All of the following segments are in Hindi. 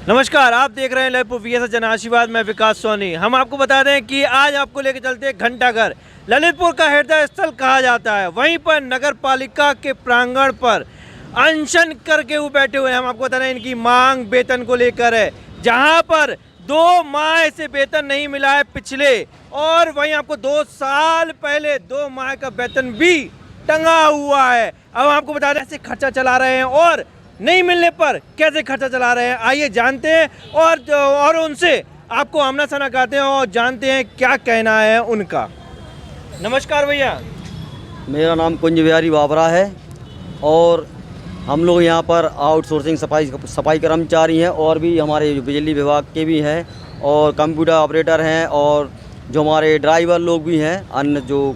नमस्कार, आप देख रहे हैं लाइव वीएस जन आशीर्वाद में विकास सोनी। हम आपको बता दें कि आज आपको लेकर चलते हैं घंटाघर। ललितपुर का हृदय स्थल कहा जाता है। वहीं पर नगर पालिका के प्रांगण पर अनशन करके वो बैठे हुए हैं। हम आपको बता रहे हैं इनकी मांग वेतन को लेकर है, जहां पर 2 माह से वेतन नहीं मिला है पिछले, और वहीं आपको 2 साल पहले 2 माह का वेतन भी टंगा हुआ है। अब आपको बता दें ऐसे खर्चा चला रहे हैं और नहीं मिलने पर कैसे खर्चा चला रहे हैं, आइए जानते हैं और उनसे आपको आमना सामना करते हैं और जानते हैं क्या कहना है उनका। नमस्कार भैया। मेरा नाम कुंज बिहारी बाबरा है और हम लोग यहाँ पर आउटसोर्सिंग सफाई कर्मचारी हैं और भी हमारे बिजली विभाग के भी हैं और कंप्यूटर ऑपरेटर हैं और जो हमारे ड्राइवर लोग भी हैं, अन्य जो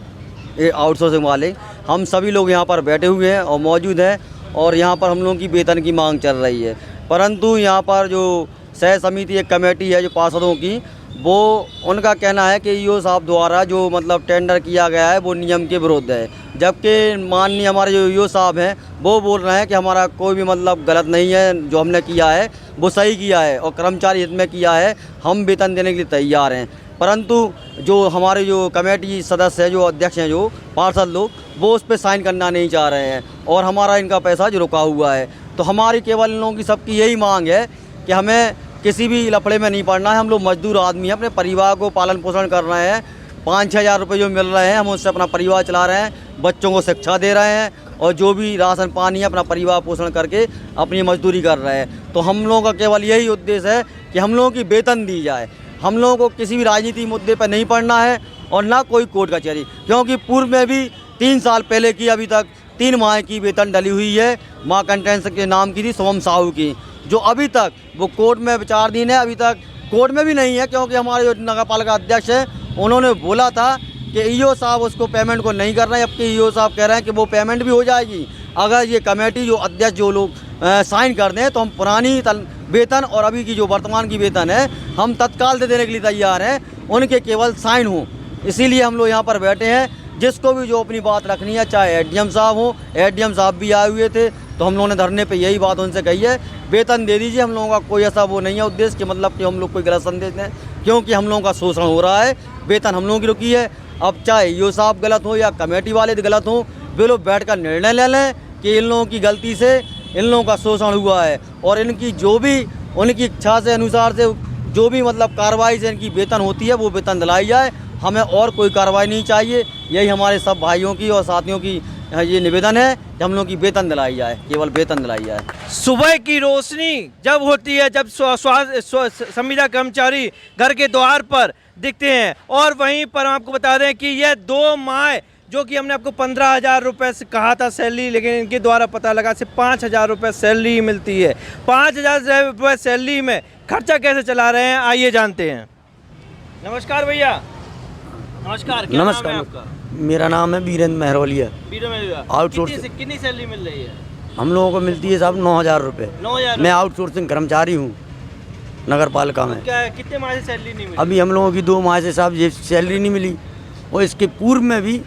आउटसोर्सिंग वाले, हम सभी लोग यहाँ पर बैठे हुए हैं और मौजूद हैं। और यहाँ पर हम लोगों की वेतन की मांग चल रही है, परंतु यहाँ पर जो सह समिति एक कमेटी है जो पार्षदों की, वो उनका कहना है कि ईओ साहब द्वारा जो मतलब टेंडर किया गया है वो नियम के विरुद्ध है, जबकि माननीय हमारे जो ईओ साहब हैं वो बोल रहे हैं कि हमारा कोई भी मतलब गलत नहीं है, जो हमने किया है वो सही किया है और कर्मचारी हित में किया है, हम वेतन देने के लिए तैयार हैं। परंतु जो हमारे जो कमेटी सदस्य हैं, जो अध्यक्ष हैं, जो पार्षद लोग, वो उस पर साइन करना नहीं चाह रहे हैं और हमारा इनका पैसा जो रुका हुआ है। तो हमारी केवल इन लोगों की सबकी यही मांग है कि हमें किसी भी लफड़े में नहीं पड़ना है। हम लोग मजदूर आदमी हैं, अपने परिवार को पालन पोषण कर रहे हैं। 5-6 हज़ार रुपये जो मिल रहे हैं हम उससे अपना परिवार चला रहे हैं, बच्चों को शिक्षा दे रहे हैं और जो भी राशन पानी है अपना परिवार पोषण करके अपनी मजदूरी कर रहे हैं। तो हम लोगों का केवल यही उद्देश्य है कि हम लोगों की वेतन दी जाए। हम लोगों को किसी भी राजनीति मुद्दे पर नहीं पड़ना है और ना कोई कोर्ट कचहरी, क्योंकि पूर्व में भी 3 साल पहले की अभी तक 3 माह की वेतन डली हुई है। माँ कंटेंस के नाम की थी सोम साहू की, जो अभी तक वो कोर्ट में विचाराधीन है, अभी तक कोर्ट में भी नहीं है, क्योंकि हमारे जो नगर पालिका अध्यक्ष हैं उन्होंने बोला था कि ईओ साहब उसको पेमेंट को नहीं कर रहे हैं। जबकि ईओ साहब कह रहे हैं कि वो पेमेंट भी हो जाएगी अगर ये कमेटी जो अध्यक्ष जो लोग साइन कर दें, तो हम पुरानी वेतन और अभी की जो वर्तमान की वेतन है हम तत्काल दे देने के लिए तैयार हैं, उनके केवल साइन हो। इसीलिए हम लोग यहाँ पर बैठे हैं। जिसको भी जो अपनी बात रखनी है, चाहे एडीएम साहब हो, एडीएम साहब भी आए हुए थे, तो हम लोगों ने धरने पे यही बात उनसे कही है, वेतन दे दीजिए। हम लोगों का कोई ऐसा वो नहीं है उद्देश्य कि मतलब कि हम लोग कोई गलत संदेश दें, क्योंकि हम लोगों का शोषण हो रहा है। वेतन हम लोगों की रुकी है। अब चाहे ईओ साहब गलत हो या कमेटी वाले गलत हों, वे लोग बैठ कर निर्णय ले लें कि इन लोगों की गलती से इन लोगों का शोषण हुआ है और इनकी जो भी उनकी इच्छा से अनुसार से जो भी मतलब कार्रवाई से इनकी वेतन होती है वो वेतन दिलाई जाए। हमें और कोई कार्रवाई नहीं चाहिए। यही हमारे सब भाइयों की और साथियों की ये निवेदन है कि हम लोग की वेतन दिलाई जाए, केवल वेतन दिलाई जाए। सुबह की रोशनी जब होती है, जब संविदा कर्मचारी घर के द्वार पर दिखते हैं, और वहीं पर हम आपको बता दें कि यह 2 माह जो कि हमने आपको 15,000 रुपये से कहा था सैलरी, लेकिन इनके द्वारा पता लगा सिर्फ 5,000 रुपये सैलरी मिलती है। 5,000 रुपये सैलरी में खर्चा कैसे चला रहे हैं, आइए जानते हैं। नमस्कार भैया। नमस्कार। क्या नाम है आपका? मेरा नाम है वीरेंद्र महरौलिया। आउटसोर्सिंग कितनी सैलरी मिल रही है? हम लोगों को मिलती है साहब 9,000 रुपये। 9,000। मैं आउटसोर्सिंग कर्मचारी हूँ नगर पालिका में। क्या कितने माह से सैलरी नहीं मिली? अभी हम लोगों की 2 माह से साहब ये सैलरी नहीं मिली, और इसके पूर्व में भी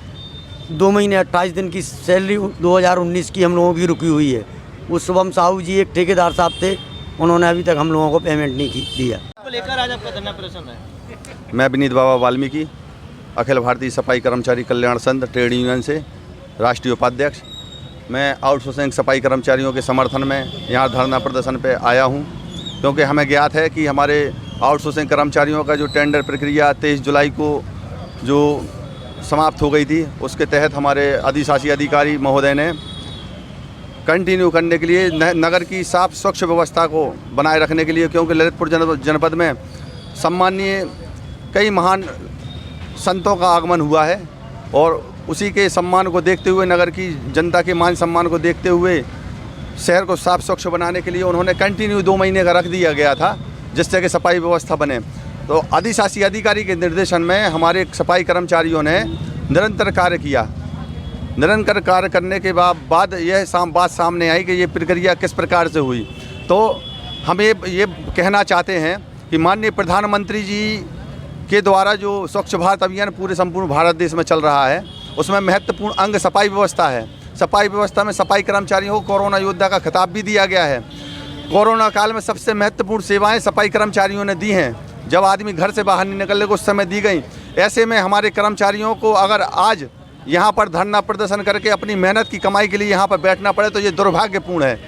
2 महीने 28 दिन की सैलरी 2019 की हम लोगों की रुकी हुई है। उस शुभम साहू जी एक ठेकेदार साहब थे, उन्होंने अभी तक हम लोगों को पेमेंट नहीं दिया। लेकर आज आपका धरना प्रदर्शन है। मैं विनीत बाबा वाल्मीकि, अखिल भारतीय सफाई कर्मचारी कल्याण संघ ट्रेड यूनियन से राष्ट्रीय उपाध्यक्ष। मैं आउटसोर्सिंग सफाई कर्मचारियों के समर्थन में यहाँ धरना प्रदर्शन पे आया हूँ, क्योंकि हमें ज्ञात है कि हमारे आउटसोर्सिंग कर्मचारियों का जो टेंडर प्रक्रिया 23 जुलाई को जो समाप्त हो गई थी, उसके तहत हमारे अधिशासी अधिकारी महोदय ने कंटिन्यू करने के लिए नगर की साफ स्वच्छ व्यवस्था को बनाए रखने के लिए, क्योंकि ललितपुर जनपद में सम्मानीय कई महान संतों का आगमन हुआ है और उसी के सम्मान को देखते हुए, नगर की जनता के मान सम्मान को देखते हुए शहर को साफ स्वच्छ बनाने के लिए उन्होंने कंटिन्यू 2 महीने का रख दिया गया था, जिससे कि सफाई व्यवस्था बने। तो अधिशासी अधिकारी के निर्देशन में हमारे सफाई कर्मचारियों ने निरंतर कार्य किया। निरंतर कार्य करने के बाद यह बात सामने आई कि ये प्रक्रिया किस प्रकार से हुई। तो हम ये कहना चाहते हैं कि माननीय प्रधानमंत्री जी के द्वारा जो स्वच्छ भारत अभियान पूरे संपूर्ण भारत देश में चल रहा है, उसमें महत्वपूर्ण अंग सफाई व्यवस्था है। सफाई व्यवस्था में सफाई कर्मचारियों को कोरोना योद्धा का खिताब भी दिया गया है। कोरोना काल में सबसे महत्वपूर्ण सेवाएं सफाई कर्मचारियों ने दी हैं। जब आदमी घर से बाहर नहीं निकलने को उस समय दी गई, ऐसे में हमारे कर्मचारियों को अगर आज यहाँ पर धरना प्रदर्शन करके अपनी मेहनत की कमाई के लिए यहाँ पर बैठना पड़े तो ये दुर्भाग्यपूर्ण है।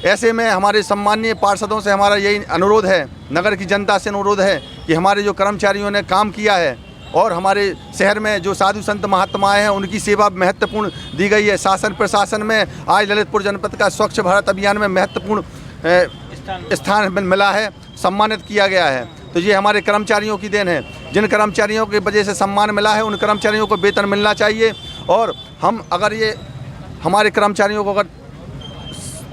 ऐसे में हमारे सम्माननीय पार्षदों से हमारा यही अनुरोध है, नगर की जनता से अनुरोध है कि हमारे जो कर्मचारियों ने काम किया है और हमारे शहर में जो साधु संत महात्मा आए हैं उनकी सेवा महत्वपूर्ण दी गई है। शासन प्रशासन में आज ललितपुर जनपद का स्वच्छ भारत अभियान में महत्वपूर्ण स्थान मिला है, सम्मानित किया गया है। तो ये हमारे कर्मचारियों की देन है। जिन कर्मचारियों की वजह से सम्मान मिला है उन कर्मचारियों को वेतन मिलना चाहिए। और हम अगर ये हमारे कर्मचारियों को अगर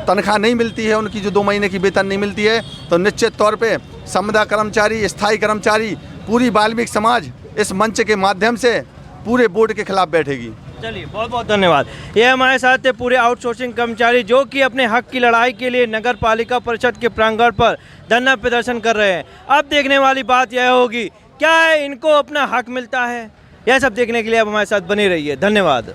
तनख्वाह नहीं मिलती है, उनकी जो 2 महीने की वेतन नहीं मिलती है, तो निश्चित तौर पे संविदा कर्मचारी, स्थायी कर्मचारी, पूरी वाल्मीकि समाज इस मंच के माध्यम से पूरे बोर्ड के खिलाफ बैठेगी। चलिए, बहुत बहुत धन्यवाद। ये हमारे साथ थे पूरे आउटसोर्सिंग कर्मचारी जो कि अपने हक की लड़ाई के लिए नगर पालिका परिषद के प्रांगण पर धरना प्रदर्शन कर रहे हैं। अब देखने वाली बात यह होगी क्या इनको अपना हक मिलता है, यह सब देखने के लिए अब हमारे साथ बने रहिए। धन्यवाद।